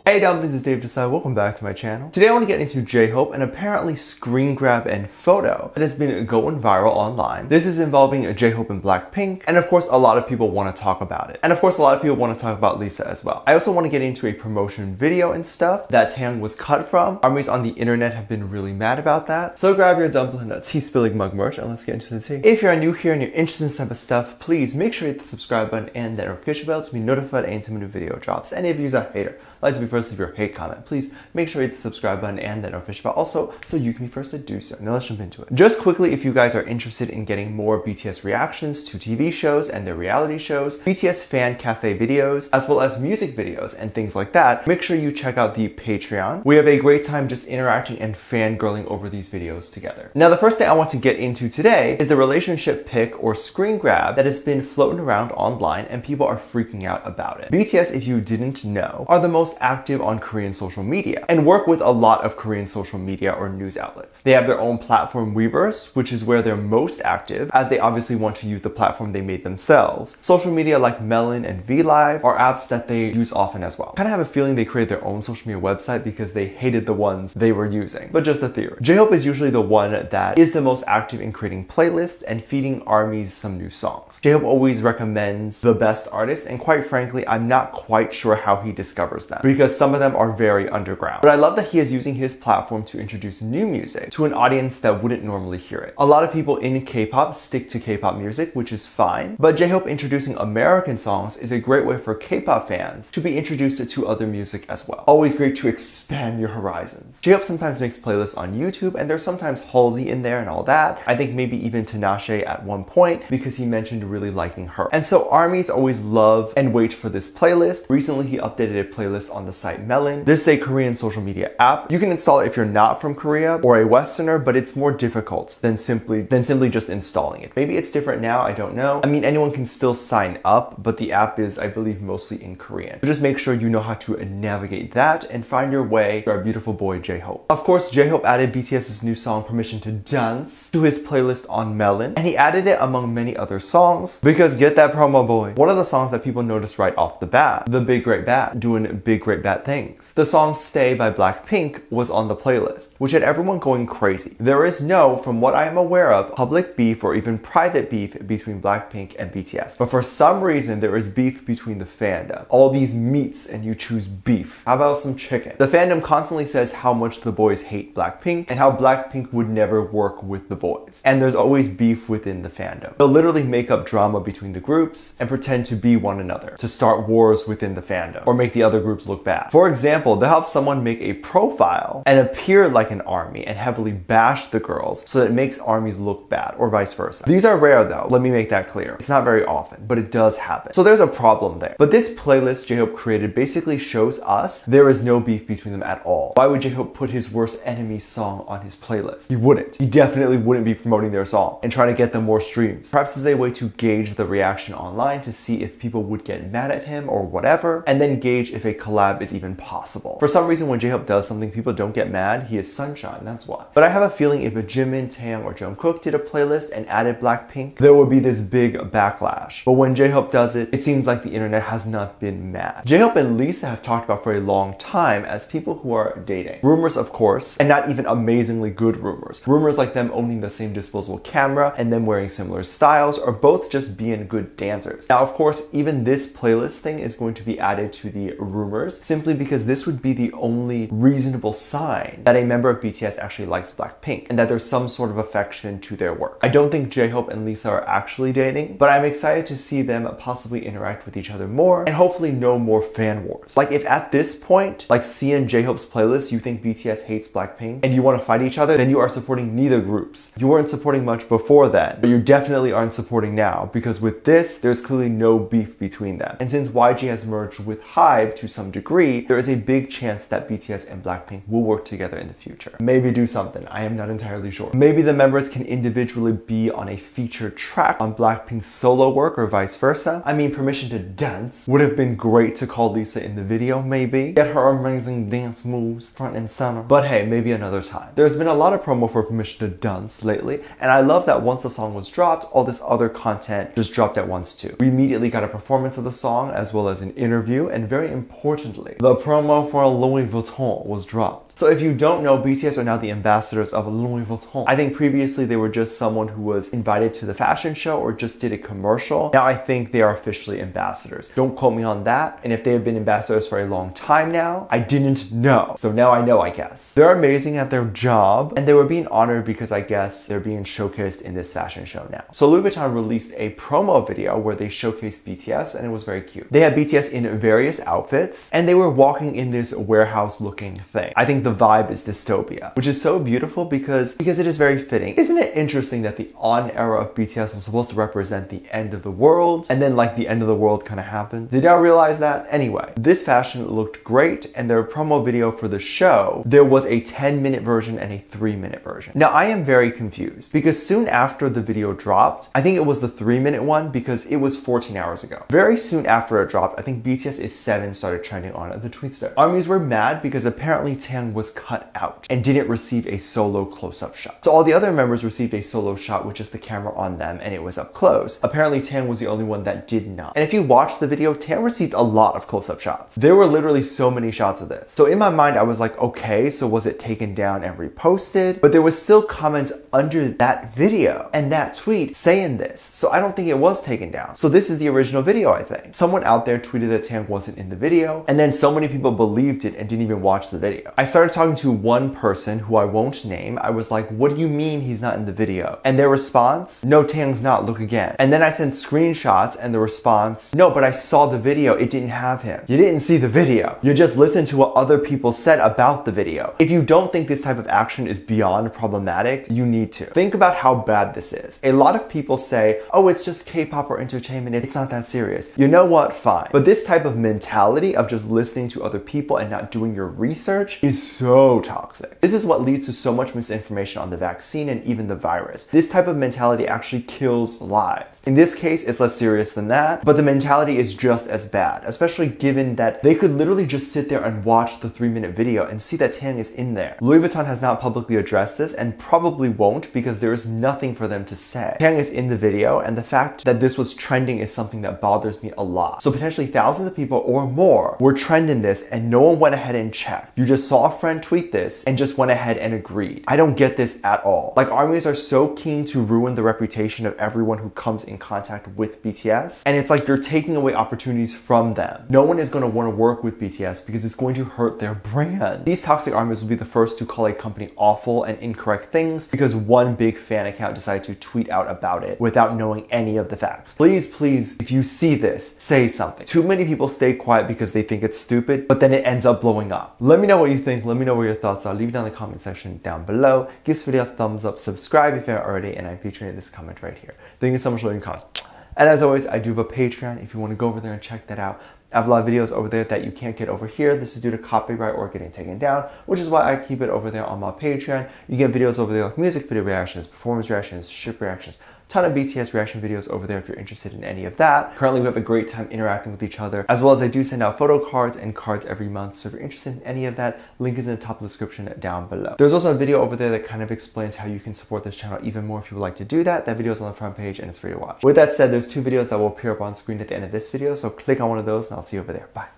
Hey Dom, this is Dave Desai. Welcome back to my channel. Today I want to get into J-Hope, an apparently screen grab and photo that has been going viral online. This is involving J-Hope and Blackpink, and of course a lot of people want to talk about it. And of course a lot of people want to talk about Lisa as well. I also want to get into a promotion video and stuff that Taeyang was cut from. Armies on the internet have been really mad about that. So grab your dumpling nut tea spilling mug merch and let's get into the tea. If you're new here and you're interested in this type of stuff, please make sure you hit the subscribe button and that notification bell to be notified anytime a new video drops. And if you're a hater, like to be first, leave your hate comment. Please make sure you hit the subscribe button and that notification bell also so you can be first to do so. Now let's jump into it. Just quickly, if you guys are interested in getting more BTS reactions to TV shows and their reality shows, BTS fan cafe videos, as well as music videos and things like that, make sure you check out the Patreon. We have a great time just interacting and fangirling over these videos together. Now the first thing I want to get into today is the relationship pic or screen grab that has been floating around online and people are freaking out about it. BTS, if you didn't know, are the most active on Korean social media and work with a lot of Korean social media or news outlets. They have their own platform Weverse, which is where they're most active, as they obviously want to use the platform they made themselves. Social media like Melon and VLive are apps that they use often as well. Kind of have a feeling they created their own social media website because they hated the ones they were using, but just a theory. J-Hope is usually the one that is the most active in creating playlists and feeding armies some new songs. J-Hope always recommends the best artists, and quite frankly, I'm not quite sure how he discovers them, because some of them are very underground. But I love that he is using his platform to introduce new music to an audience that wouldn't normally hear it. A lot of people in K-pop stick to K-pop music, which is fine, but J-Hope introducing American songs is a great way for K-pop fans to be introduced to other music as well. Always great to expand your horizons. J-Hope sometimes makes playlists on YouTube, and there's sometimes Halsey in there and all that. I think maybe even Tinashe at one point, because he mentioned really liking her. And so armies always love and wait for this playlist. Recently he updated a playlist on the site Melon. This is a Korean social media app. You can install it if you're not from Korea or a Westerner, but it's more difficult than simply just installing it. Maybe it's different now, I don't know. I mean, anyone can still sign up, but the app is, I believe, mostly in Korean. So just make sure you know how to navigate that and find your way to our beautiful boy J-Hope. Of course, J-Hope added BTS's new song Permission to Dance to his playlist on Melon, and he added it among many other songs because get that promo boy. One of the songs that people noticed right off the bat, The Big Great Bad, doing big great bad things. The song Stay by Blackpink was on the playlist, which had everyone going crazy. There is no, from what I am aware of, public beef or even private beef between Blackpink and BTS. But for some reason, there is beef between the fandom. All these meats and you choose beef. How about some chicken? The fandom constantly says how much the boys hate Blackpink and how Blackpink would never work with the boys. And there's always beef within the fandom. They'll literally make up drama between the groups and pretend to be one another, to start wars within the fandom or make the other groups look bad. For example, they'll have someone make a profile and appear like an army and heavily bash the girls so that it makes armies look bad, or vice versa. These are rare though, let me make that clear. It's not very often, but it does happen. So there's a problem there. But this playlist J-Hope created basically shows us there is no beef between them at all. Why would J-Hope put his worst enemy's song on his playlist? He wouldn't. He definitely wouldn't be promoting their song and trying to get them more streams. Perhaps as a way to gauge the reaction online to see if people would get mad at him or whatever, and then gauge if a collab is even possible. For some reason, when J-Hope does something, people don't get mad. He is sunshine, that's why. But I have a feeling if a Jimin, Taeyang, or Jungkook did a playlist and added Blackpink, there would be this big backlash. But when J-Hope does it, it seems like the internet has not been mad. J-Hope and Lisa have talked about for a long time as people who are dating. Rumors, of course, and not even amazingly good rumors. Rumors like them owning the same disposable camera and them wearing similar styles, or both just being good dancers. Now, of course, even this playlist thing is going to be added to the rumors simply because this would be the only reasonable sign that a member of BTS actually likes Blackpink and that there's some sort of affection to their work. I don't think J-Hope and Lisa are actually dating, but I'm excited to see them possibly interact with each other more and hopefully no more fan wars. Like if at this point, like seeing J-Hope's playlist, you think BTS hates Blackpink and you want to fight each other, then you are supporting neither groups. You weren't supporting much before then, but you definitely aren't supporting now because with this, there's clearly no beef between them. And since YG has merged with HYBE to some degree, there is a big chance that BTS and Blackpink will work together in the future. Maybe do something, I am not entirely sure. Maybe the members can individually be on a featured track on Blackpink's solo work or vice versa. I mean, Permission to Dance would have been great to call Lisa in the video, maybe. Get her amazing dance moves front and center. But hey, maybe another time. There's been a lot of promo for Permission to Dance lately, and I love that once the song was dropped, all this other content just dropped at once too. We immediately got a performance of the song as well as an interview, and very important unfortunately, the promo for Louis Vuitton was dropped. So if you don't know, BTS are now the ambassadors of Louis Vuitton. I think previously they were just someone who was invited to the fashion show or just did a commercial. Now I think they are officially ambassadors. Don't quote me on that. And if they have been ambassadors for a long time now, I didn't know. So now I know, I guess. They're amazing at their job, and they were being honored because I guess they're being showcased in this fashion show now. So Louis Vuitton released a promo video where they showcased BTS, and it was very cute. They had BTS in various outfits, and they were walking in this warehouse looking thing. I think the vibe is dystopia, which is so beautiful because it is very fitting. Isn't it interesting that the on era of BTS was supposed to represent the end of the world, and then like the end of the world kind of happened? Did y'all realize that? Anyway, this fashion looked great, and their promo video for the show, there was a 10-minute version and a 3-minute version. Now I am very confused because soon after the video dropped, I think it was the 3-minute one because it was 14 hours ago. Very soon after it dropped, I think BTS is 7 started trending on the Tweetster. ARMYs were mad because apparently Taeyang was cut out and didn't receive a solo close-up shot. So all the other members received a solo shot with just the camera on them and it was up close. Apparently Taeyang was the only one that did not. And if you watch the video, Taeyang received a lot of close-up shots. There were literally so many shots of this. So in my mind, I was like, okay, so was it taken down and reposted? But there was still comments under that video and that tweet saying this. So I don't think it was taken down. So this is the original video, I think. Someone out there tweeted that Taeyang wasn't in the video, and then so many people believed it and didn't even watch the video. I started talking to one person who I won't name. I was like, what do you mean he's not in the video? And their response, no, Taeyang's not, look again. And then I sent screenshots and the response, no, but I saw the video, it didn't have him. You didn't see the video. You just listened to what other people said about the video. If you don't think this type of action is beyond problematic, you need to. Think about how bad this is. A lot of people say, oh, it's just K-pop or entertainment, it's not that serious. You know what? Fine. But this type of mentality of just listening to other people and not doing your research is so toxic. This is what leads to so much misinformation on the vaccine and even the virus. This type of mentality actually kills lives. In this case, it's less serious than that, but the mentality is just as bad, especially given that they could literally just sit there and watch the 3-minute video and see that Taeyang is in there. Louis Vuitton has not publicly addressed this and probably won't because there is nothing for them to say. Taeyang is in the video, and the fact that this was trending is something that bothers me a lot. So potentially thousands of people or more were trending this and no one went ahead and checked. You just saw a friend tweet this and just went ahead and agreed. I don't get this at all. Like, ARMYs are so keen to ruin the reputation of everyone who comes in contact with BTS, and it's like you're taking away opportunities from them. No one is going to want to work with BTS because it's going to hurt their brand. These toxic ARMYs will be the first to call a company awful and incorrect things because one big fan account decided to tweet out about it without knowing any of the facts. Please, please, if you see this, say something. Too many people stay quiet because they think it's stupid, but then it ends up blowing up. Let me know what you think. Let me know what your thoughts are. Leave it down in the comment section down below. Give this video a thumbs up, subscribe if you haven't already, and I'm featuring this comment right here. Thank you so much for leaving comments. And as always, I do have a Patreon if you want to go over there and check that out. I have a lot of videos over there that you can't get over here. This is due to copyright or getting taken down, which is why I keep it over there on my Patreon. You get videos over there like music video reactions, performance reactions, ship reactions, ton of BTS reaction videos over there if you're interested in any of that. Currently, we have a great time interacting with each other, as well as I do send out photo cards and cards every month. So if you're interested in any of that, link is in the top of the description down below. There's also a video over there that kind of explains how you can support this channel even more if you would like to do that. That video is on the front page and it's free to watch. With that said, there's 2 videos that will appear up on screen at the end of this video. So click on one of those and I'll see you over there. Bye.